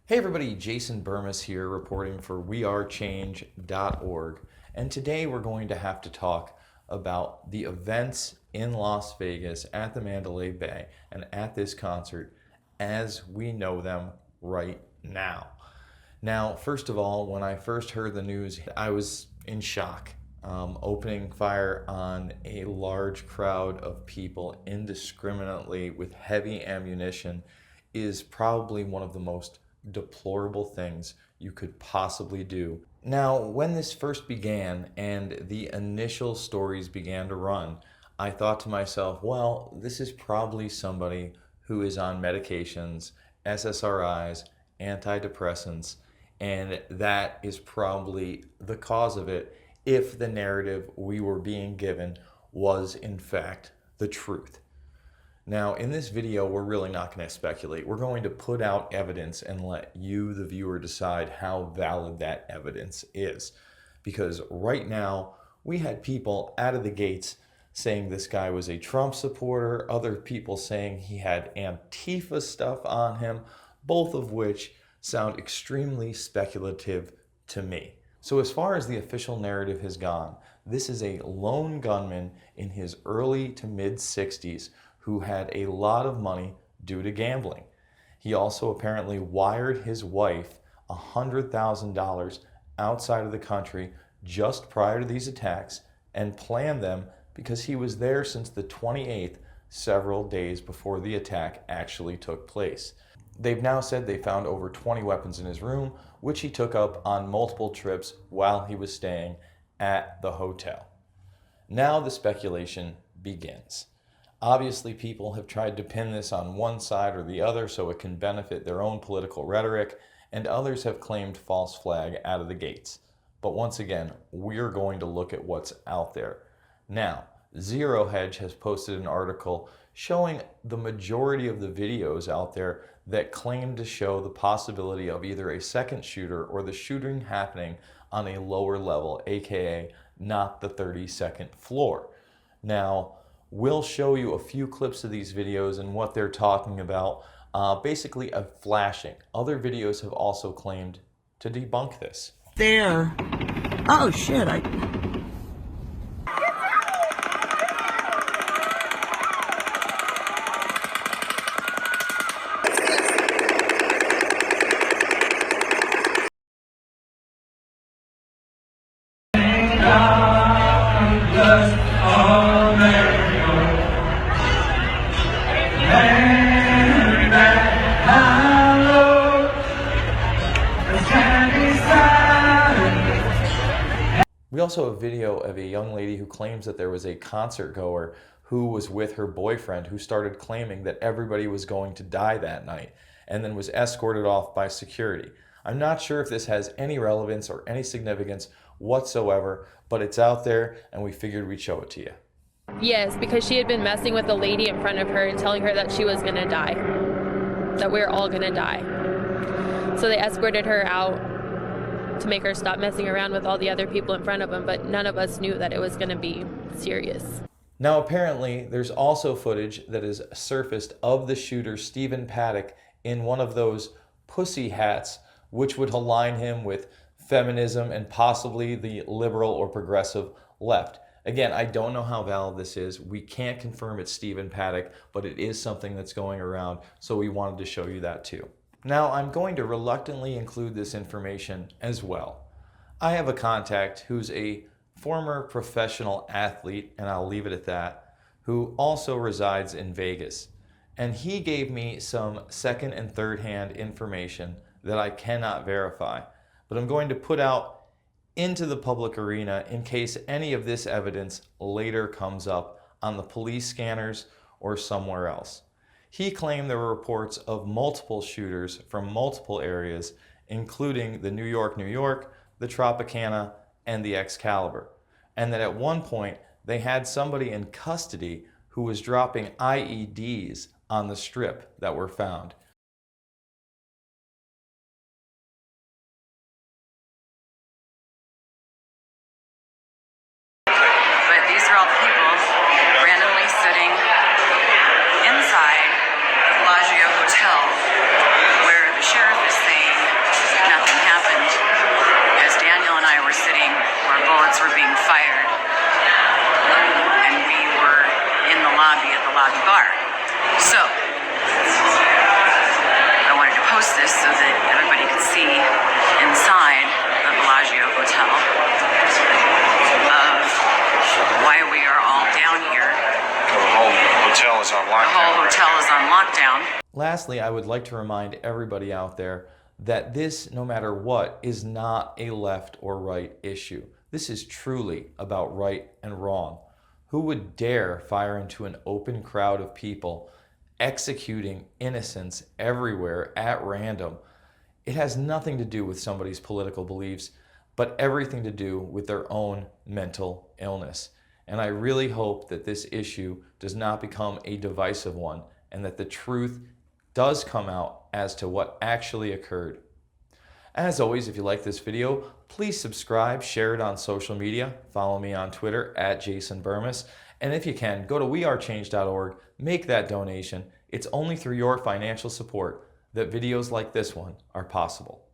Hey everybody, Jason Bermas here reporting for WeAreChange.org, and today we're going to have to talk about the events in Las Vegas at the Mandalay Bay and at this concert as we know them right now. Now, first of all, when I first heard the news, I was in shock. Opening fire on a large crowd of people indiscriminately with heavy ammunition is probably one of the most deplorable things you could possibly do. Now, when this first began and the initial stories began to run, I thought to myself, well, this is probably somebody who is on medications, SSRIs, antidepressants, and that is probably the cause of it if the narrative we were being given was in fact the truth. Now, in this video, we're really not going to speculate. We're going to put out evidence and let you, the viewer, decide how valid that evidence is. Because right now, we had people out of the gates saying this guy was a Trump supporter, other people saying he had Antifa stuff on him, both of which sound extremely speculative to me. So as far as the official narrative has gone, this is a lone gunman in his early to mid-60s who had a lot of money due to gambling. He also apparently wired his wife $100,000 outside of the country just prior to these attacks and planned them because he was there since the 28th, several days before the attack actually took place. They've now said they found over 20 weapons in his room, which he took up on multiple trips while he was staying at the hotel. Now the speculation begins. Obviously, people have tried to pin this on one side or the other so it can benefit their own political rhetoric, and others have claimed false flag out of the gates. But once again, we're going to look at what's out there. Now, Zero Hedge has posted an article showing the majority of the videos out there that claim to show the possibility of either a second shooter or the shooting happening on a lower level, aka not the 32nd floor. Now, we'll show you a few clips of these videos and what they're talking about, basically a flashing. Other videos have also claimed to debunk this. There. Oh shit, We also have a video of a young lady who claims that there was a concert goer who was with her boyfriend who started claiming that everybody was going to die that night and then was escorted off by security. I'm not sure if this has any relevance or any significance whatsoever, but it's out there and we figured we'd show it to you. Yes, because she had been messing with the lady in front of her and telling her that she was going to die, that we were all going to die. So they escorted her out to make her stop messing around with all the other people in front of him, but none of us knew that it was going to be serious. Now apparently there's also footage that is surfaced of the shooter Stephen Paddock in one of those pussy hats which would align him with feminism and possibly the liberal or progressive left. Again, I don't know how valid this is. We can't confirm it's Stephen Paddock, but it is something that's going around, so we wanted to show you that too. Now, I'm going to reluctantly include this information as well. I have a contact who's a former professional athlete, and I'll leave it at that, who also resides in Vegas. And he gave me some second and third hand information that I cannot verify, but I'm going to put out into the public arena in case any of this evidence later comes up on the police scanners or somewhere else. He claimed there were reports of multiple shooters from multiple areas, including the New York, the Tropicana, and the Excalibur. And that at one point, they had somebody in custody who was dropping IEDs on the strip that were found. But these are all people randomly sitting inside the Bellagio Hotel, where the sheriff is saying just so that everybody could see inside the Bellagio Hotel of why we are all down here. The whole hotel is on lockdown. The whole hotel is on lockdown. Lastly, I would like to remind everybody out there that this, no matter what, is not a left or right issue. This is truly about right and wrong. Who would dare fire into an open crowd of people, executing innocents everywhere at random? It has nothing to do with somebody's political beliefs, but everything to do with their own mental illness. And I really hope that this issue does not become a divisive one and that the truth does come out as to what actually occurred. As always, if you like this video, please subscribe, share it on social media, follow me on Twitter at Jason Bermas, and if you can, go to WeAreChange.org, make that donation. It's only through your financial support that videos like this one are possible.